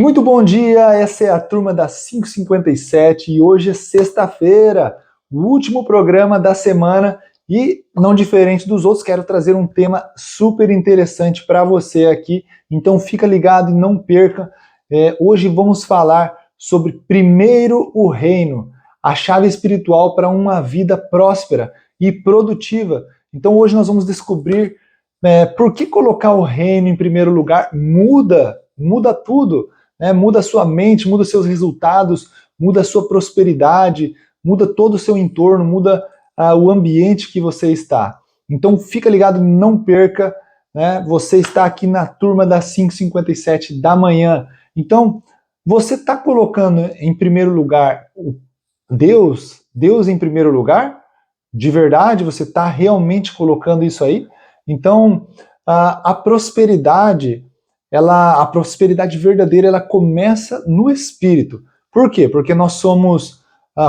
Muito bom dia, essa é a turma das 5h57 e hoje é sexta-feira, o último programa da semana e, não diferente dos outros, quero trazer um tema super interessante para você aqui, então fica ligado e não perca. Hoje vamos falar sobre primeiro o reino, a chave espiritual para uma vida próspera e produtiva. Então hoje nós vamos descobrir por que colocar o reino em primeiro lugar muda tudo. Muda a sua mente, muda seus resultados, muda a sua prosperidade, muda todo o seu entorno, muda o ambiente que você está. Então fica ligado, não perca, né? Você está aqui na turma das 5h57 da manhã. Então, você está colocando em primeiro lugar Deus em primeiro lugar? De verdade, você está realmente colocando isso aí? Então, a prosperidade... a prosperidade verdadeira, ela começa no espírito. Por quê? Porque nós somos,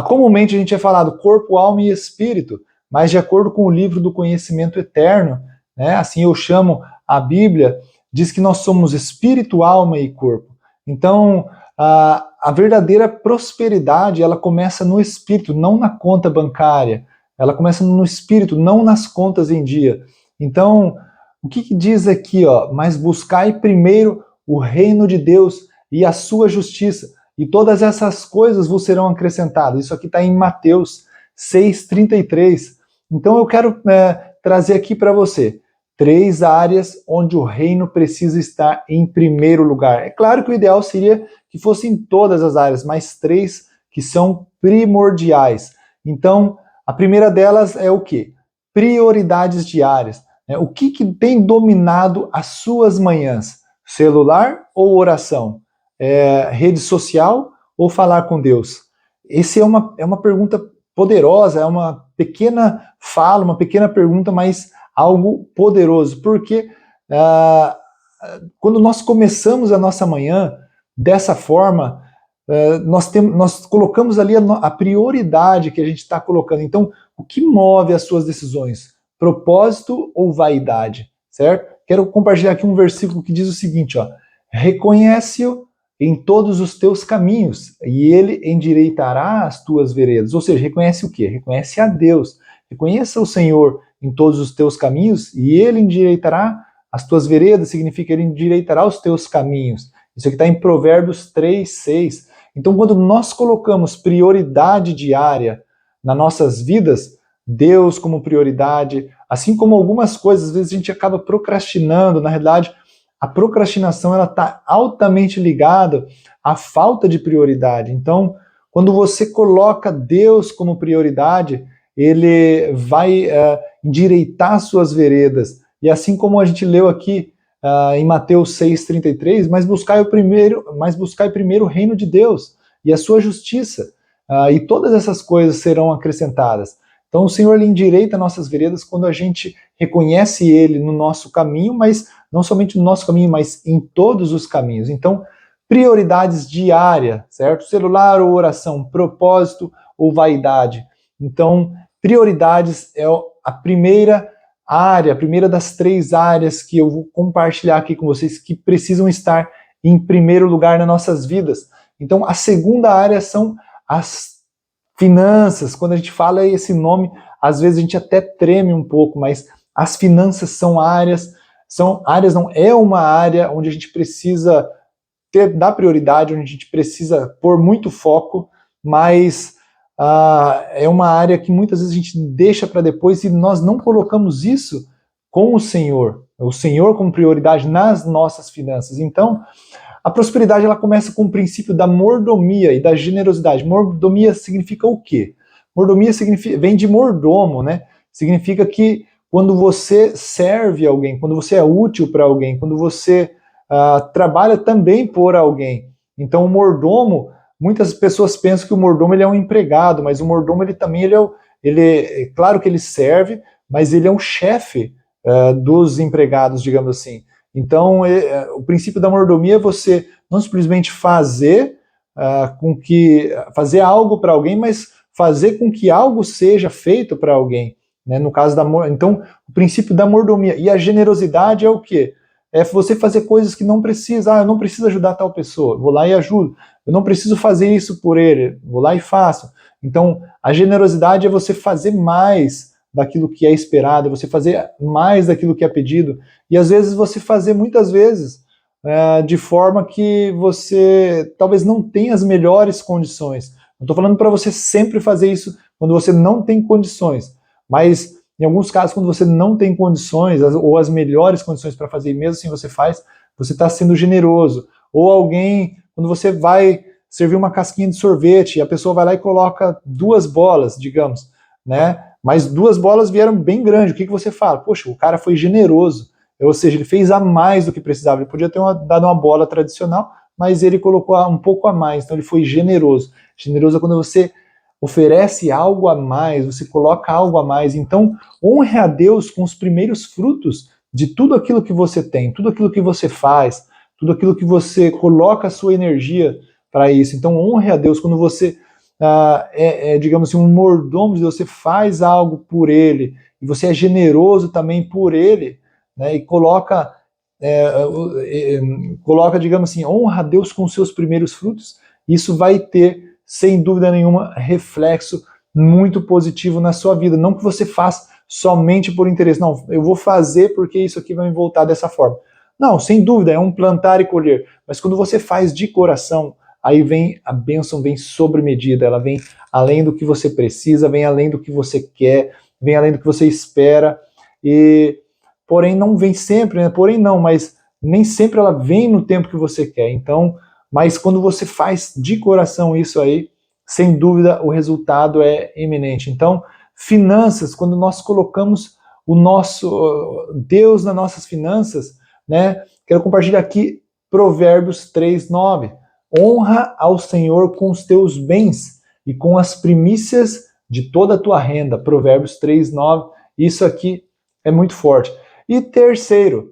comumente a gente é falado corpo, alma e espírito, mas de acordo com o livro do conhecimento eterno, né, assim eu chamo a Bíblia, diz que nós somos espírito, alma e corpo. Então, a verdadeira prosperidade, ela começa no espírito, não na conta bancária. Ela começa no espírito, não nas contas em dia. Então, o que diz aqui, ó? Mas buscai primeiro o reino de Deus e a sua justiça, e todas essas coisas vos serão acrescentadas. Isso aqui está em Mateus 6,33. Então eu quero trazer aqui para você 3 áreas onde o reino precisa estar em primeiro lugar. É claro que o ideal seria que fosse em todas as áreas, mas 3 que são primordiais. Então, a primeira delas é o quê? Prioridades diárias. O que tem dominado as suas manhãs? Celular ou oração? Rede social ou falar com Deus? Essa é uma pergunta poderosa, é uma pequena fala, uma pequena pergunta, mas algo poderoso. Porque quando nós começamos a nossa manhã dessa forma, nós colocamos ali a prioridade que a gente está colocando. Então, o que move as suas decisões? Propósito ou vaidade, certo? Quero compartilhar aqui um versículo que diz o seguinte, ó: reconhece-o em todos os teus caminhos e ele endireitará as tuas veredas. Ou seja, reconhece o quê? Reconhece a Deus. Reconheça o Senhor em todos os teus caminhos e ele endireitará as tuas veredas, significa ele endireitará os teus caminhos. Isso aqui está em Provérbios 3:6. Então, quando nós colocamos prioridade diária nas nossas vidas, Deus como prioridade, assim como algumas coisas, às vezes a gente acaba procrastinando. Na realidade, a procrastinação ela está altamente ligada à falta de prioridade. Então, quando você coloca Deus como prioridade, ele vai endireitar suas veredas. E assim como a gente leu aqui em Mateus 6,33, mas buscai primeiro o reino de Deus e a sua justiça, e todas essas coisas serão acrescentadas. Então o Senhor ele endireita nossas veredas quando a gente reconhece Ele no nosso caminho, mas não somente no nosso caminho, mas em todos os caminhos. Então, prioridades diárias, certo? Celular ou oração, propósito ou vaidade. Então, prioridades é a primeira área, a primeira das 3 áreas que eu vou compartilhar aqui com vocês que precisam estar em primeiro lugar nas nossas vidas. Então, a segunda área são as finanças. Quando a gente fala esse nome, às vezes a gente até treme um pouco, mas as finanças é uma área onde a gente precisa dar prioridade, onde a gente precisa pôr muito foco, mas é uma área que muitas vezes a gente deixa para depois e nós não colocamos isso com o Senhor como prioridade nas nossas finanças. Então, a prosperidade ela começa com o princípio da mordomia e da generosidade. Mordomia significa o quê? Mordomia vem de mordomo, né? Significa que quando você serve alguém, quando você é útil para alguém, quando você trabalha também por alguém. Então o mordomo, muitas pessoas pensam que o mordomo ele é um empregado, mas o mordomo claro que ele serve, mas ele é um chefe dos empregados, digamos assim. Então, o princípio da mordomia é você não simplesmente fazer algo para alguém, mas fazer com que algo seja feito para alguém. Né? No caso então, o princípio da mordomia. E a generosidade é o quê? é você fazer coisas que não precisa. Eu não preciso ajudar tal pessoa, vou lá e ajudo. Eu não preciso fazer isso por ele, vou lá e faço. Então, a generosidade é você fazer mais daquilo que é esperado, é você fazer mais daquilo que é pedido, e às vezes você fazer muitas vezes de forma que você talvez não tenha as melhores condições. Não estou falando para você sempre fazer isso quando você não tem condições, mas em alguns casos, quando você não tem condições, ou as melhores condições para fazer, e mesmo assim você faz, você está sendo generoso. Ou alguém, quando você vai servir uma casquinha de sorvete, e a pessoa vai lá e coloca 2 bolas, digamos, né? Mas 2 bolas vieram bem grandes. O que você fala? Poxa, o cara foi generoso. Ou seja, ele fez a mais do que precisava. Ele podia ter dado uma bola tradicional, mas ele colocou um pouco a mais. Então ele foi generoso. Generoso é quando você oferece algo a mais, você coloca algo a mais. Então, honre a Deus com os primeiros frutos de tudo aquilo que você tem, tudo aquilo que você faz, tudo aquilo que você coloca a sua energia para isso. Então, honre a Deus quando você digamos assim, um mordomo de Deus, você faz algo por Ele, e você é generoso também por Ele, né, e coloca, digamos assim, honra a Deus com os seus primeiros frutos. Isso vai ter, sem dúvida nenhuma, reflexo muito positivo na sua vida. Não que você faça somente por interesse. Não, eu vou fazer porque isso aqui vai me voltar dessa forma. Não, sem dúvida, é um plantar e colher. Mas quando você faz de coração, aí vem a bênção, vem sobre medida. Ela vem além do que você precisa, vem além do que você quer, vem além do que você espera. Porém, não vem sempre, né? Porém, não, mas nem sempre ela vem no tempo que você quer. Então, mas quando você faz de coração isso aí, sem dúvida o resultado é iminente. Então, finanças, quando nós colocamos o nosso Deus nas nossas finanças, né? Quero compartilhar aqui Provérbios 3:9. Honra ao Senhor com os teus bens e com as primícias de toda a tua renda. Provérbios 3:9. Isso aqui é muito forte. E terceira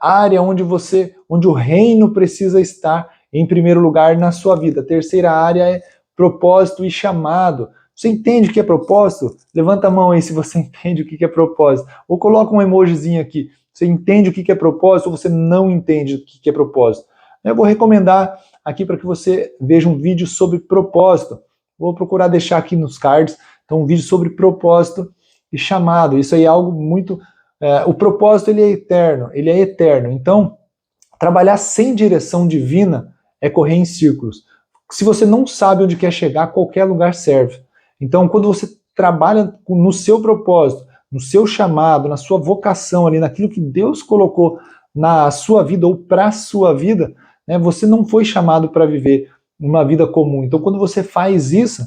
área onde o reino precisa estar em primeiro lugar na sua vida. A terceira área é propósito e chamado. Você entende o que é propósito? Levanta a mão aí se você entende o que é propósito. Ou coloca um emojizinho aqui. Você entende o que é propósito ou você não entende o que é propósito? Eu vou recomendar aqui para que você veja um vídeo sobre propósito. Vou procurar deixar aqui nos cards. Então, um vídeo sobre propósito e chamado. Isso aí é algo muito... o propósito ele é eterno. Então, trabalhar sem direção divina é correr em círculos. Se você não sabe onde quer chegar, qualquer lugar serve. Então, quando você trabalha no seu propósito, no seu chamado, na sua vocação ali, naquilo que Deus colocou na sua vida ou para a sua vida, né, você não foi chamado para viver uma vida comum. Então, quando você faz isso,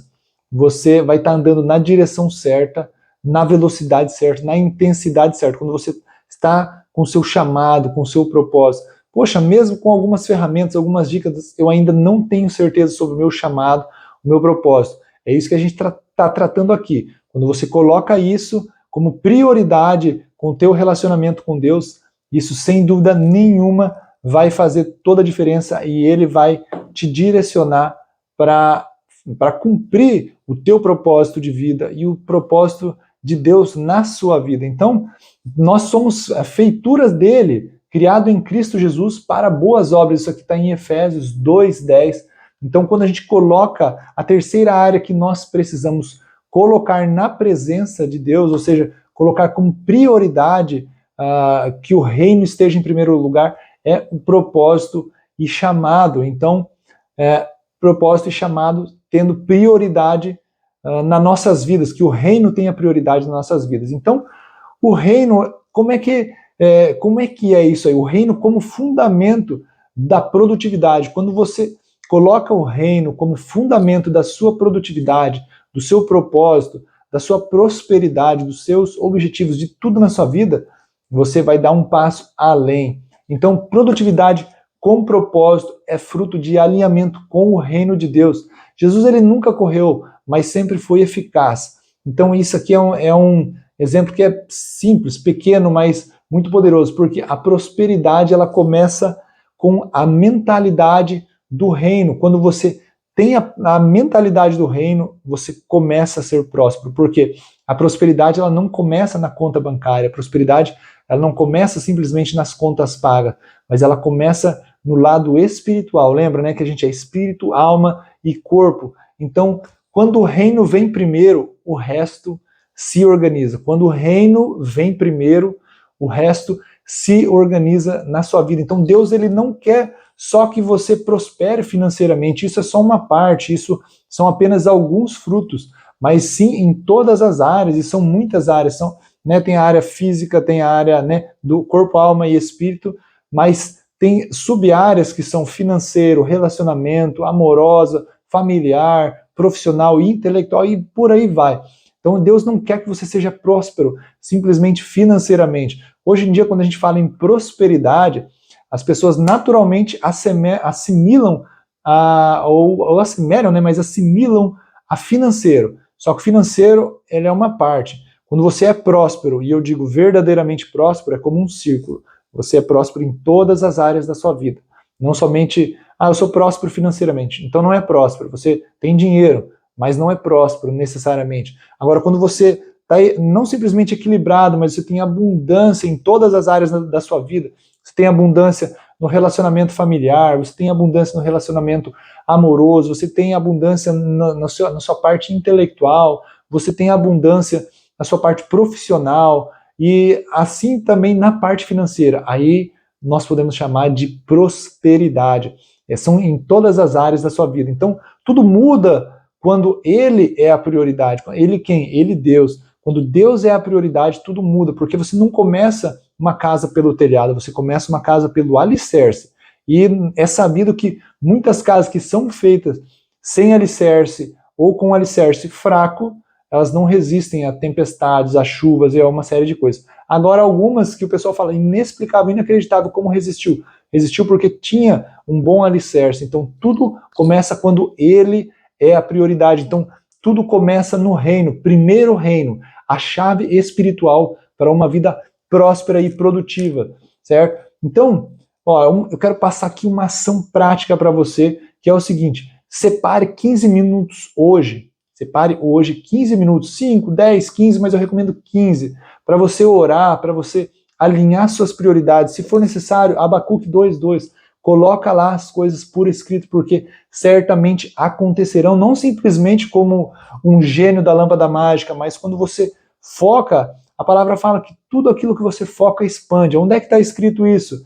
você vai estar andando na direção certa, na velocidade certa, na intensidade certa, quando você está com o seu chamado, com o seu propósito. Poxa, mesmo com algumas ferramentas, algumas dicas, eu ainda não tenho certeza sobre o meu chamado, o meu propósito. É isso que a gente está tratando aqui. Quando você coloca isso como prioridade com o teu relacionamento com Deus, isso sem dúvida nenhuma vai fazer toda a diferença e Ele vai te direcionar para cumprir o teu propósito de vida e o propósito de Deus na sua vida. Então, nós somos feituras dele, criado em Cristo Jesus para boas obras. Isso aqui está em Efésios 2:10. Então, quando a gente coloca a terceira área que nós precisamos colocar na presença de Deus, ou seja, colocar como prioridade que o reino esteja em primeiro lugar, é o propósito e chamado. Então, propósito e chamado tendo prioridade nas nossas vidas, que o reino tenha prioridade nas nossas vidas. Então, o reino, como é que é isso aí? O reino como fundamento da produtividade. Quando você coloca o reino como fundamento da sua produtividade, do seu propósito, da sua prosperidade, dos seus objetivos, de tudo na sua vida, você vai dar um passo além. Então, produtividade com propósito é fruto de alinhamento com o reino de Deus. Jesus ele nunca correu, mas sempre foi eficaz. Então isso aqui é um exemplo que é simples, pequeno, mas muito poderoso, porque a prosperidade ela começa com a mentalidade do reino. Quando você tem a mentalidade do reino, você começa a ser próspero, porque a prosperidade ela não começa na conta bancária, a prosperidade ela não começa simplesmente nas contas pagas, mas ela começa no lado espiritual. Lembra, né, que a gente é espírito, alma e corpo. Então, quando o reino vem primeiro, o resto se organiza. Quando o reino vem primeiro, o resto se organiza na sua vida. Então Deus, ele não quer só que você prospere financeiramente, isso é só uma parte, isso são apenas alguns frutos, mas sim em todas as áreas, e são muitas áreas, né, tem a área física, tem a área, né, do corpo, alma e espírito, mas tem sub-áreas que são financeiro, relacionamento, amorosa, familiar, profissional e intelectual, e por aí vai. Então Deus não quer que você seja próspero simplesmente financeiramente. Hoje em dia, quando a gente fala em prosperidade, as pessoas naturalmente assimilam, ou assemelham, né, mas assimilam a financeiro. Só que o financeiro, ele é uma parte. Quando você é próspero, e eu digo verdadeiramente próspero, é como um círculo. Você é próspero em todas as áreas da sua vida. Não somente, eu sou próspero financeiramente. Então não é próspero. Você tem dinheiro, mas não é próspero necessariamente. Agora, quando você está não simplesmente equilibrado, mas você tem abundância em todas as áreas da sua vida, você tem abundância no relacionamento familiar, você tem abundância no relacionamento amoroso, você tem abundância na sua parte intelectual, você tem abundância na sua parte profissional, e assim também na parte financeira. Aí nós podemos chamar de prosperidade. São em todas as áreas da sua vida. Então, tudo muda quando ele é a prioridade. Ele quem? Ele, Deus. Quando Deus é a prioridade, tudo muda, porque você não começa uma casa pelo telhado, você começa uma casa pelo alicerce. E é sabido que muitas casas que são feitas sem alicerce ou com alicerce fraco, elas não resistem a tempestades, a chuvas e a uma série de coisas. Agora, algumas que o pessoal fala inexplicável, inacreditável, como resistiu? Resistiu porque tinha um bom alicerce. Então, tudo começa quando ele é a prioridade. Então, tudo começa no reino, primeiro reino, a chave espiritual para uma vida próspera e produtiva, certo? Então, eu quero passar aqui uma ação prática para você, que é o seguinte: separe 15 minutos hoje. Separe hoje 15 minutos, 5, 10, 15, mas eu recomendo 15, para você orar, para você alinhar suas prioridades. Se for necessário, Abacuque 2:2, coloca lá as coisas por escrito, porque certamente acontecerão, não simplesmente como um gênio da lâmpada mágica, mas quando você foca, a palavra fala que tudo aquilo que você foca expande. Onde é que está escrito isso?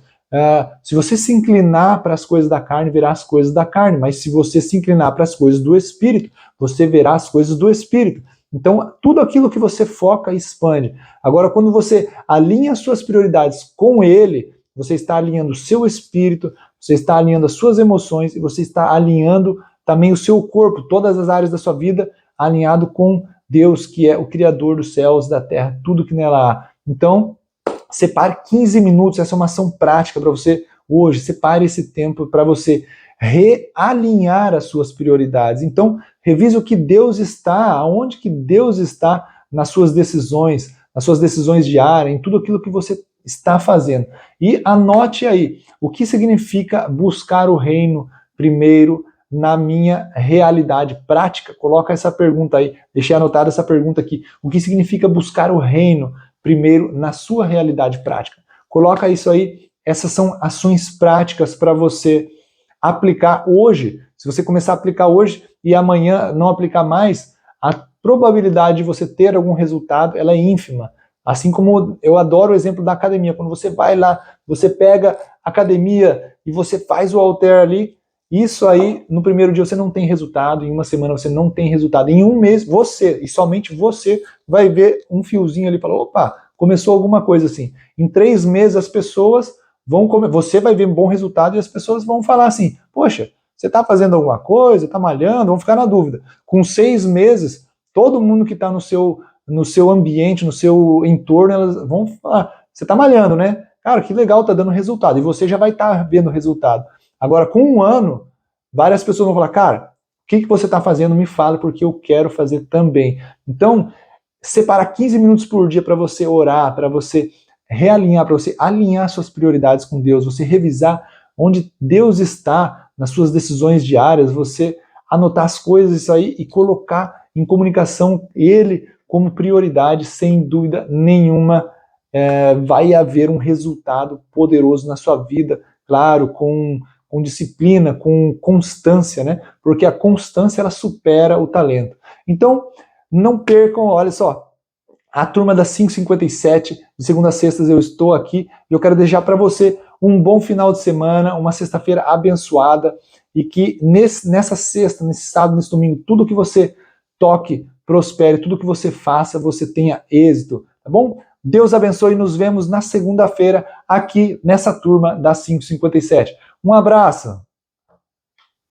Se você se inclinar para as coisas da carne, verá as coisas da carne, mas se você se inclinar para as coisas do Espírito, você verá as coisas do Espírito. Então, tudo aquilo que você foca expande. Agora, quando você alinha as suas prioridades com Ele, você está alinhando o seu espírito, você está alinhando as suas emoções e você está alinhando também o seu corpo, todas as áreas da sua vida, alinhado com Deus, que é o Criador dos céus, da terra, tudo que nela há. Então, separe 15 minutos, essa é uma ação prática para você hoje. Separe esse tempo para você realinhar as suas prioridades. Então, revise o que Deus está, aonde que Deus está nas suas decisões diárias, em tudo aquilo que você está fazendo. E anote aí o que significa buscar o reino primeiro na minha realidade prática. Coloca essa pergunta aí, deixei anotada essa pergunta aqui. O que significa buscar o reino primeiro na sua realidade prática? Coloca isso aí. Essas são ações práticas para você aplicar hoje. Se você começar a aplicar hoje e amanhã não aplicar mais, a probabilidade de você ter algum resultado, ela é ínfima. Assim como eu adoro o exemplo da academia. Quando você vai lá, você pega a academia e você faz o halter ali, isso aí, no primeiro dia você não tem resultado, em uma semana você não tem resultado, em um mês você, e somente você, vai ver um fiozinho ali e falar, opa, começou alguma coisa assim. Em 3 meses as pessoas vão comer, você vai ver um bom resultado e as pessoas vão falar assim, poxa, você está fazendo alguma coisa, está malhando, vão ficar na dúvida. Com 6 meses, todo mundo que está no seu ambiente, no seu entorno, elas vão falar, você está malhando, né? Cara, que legal, tá dando resultado. E você já vai estar vendo resultado. Agora, com 1 ano, várias pessoas vão falar, cara, o que você está fazendo? Me fala, porque eu quero fazer também. Então, separar 15 minutos por dia para você orar, para você realinhar, para você alinhar suas prioridades com Deus, você revisar onde Deus está nas suas decisões diárias, você anotar as coisas isso aí e colocar em comunicação Ele como prioridade, sem dúvida nenhuma, vai haver um resultado poderoso na sua vida, claro, com disciplina, com constância, né? Porque a constância, ela supera o talento. Então, não percam, olha só, a turma das 5h57, de segunda a sexta eu estou aqui, e eu quero deixar para você um bom final de semana, uma sexta-feira abençoada, e que nessa sexta, nesse sábado, nesse domingo, tudo que você toque, prospere, tudo que você faça, você tenha êxito, tá bom? Deus abençoe e nos vemos na segunda-feira aqui nessa turma das 5h57. Um abraço!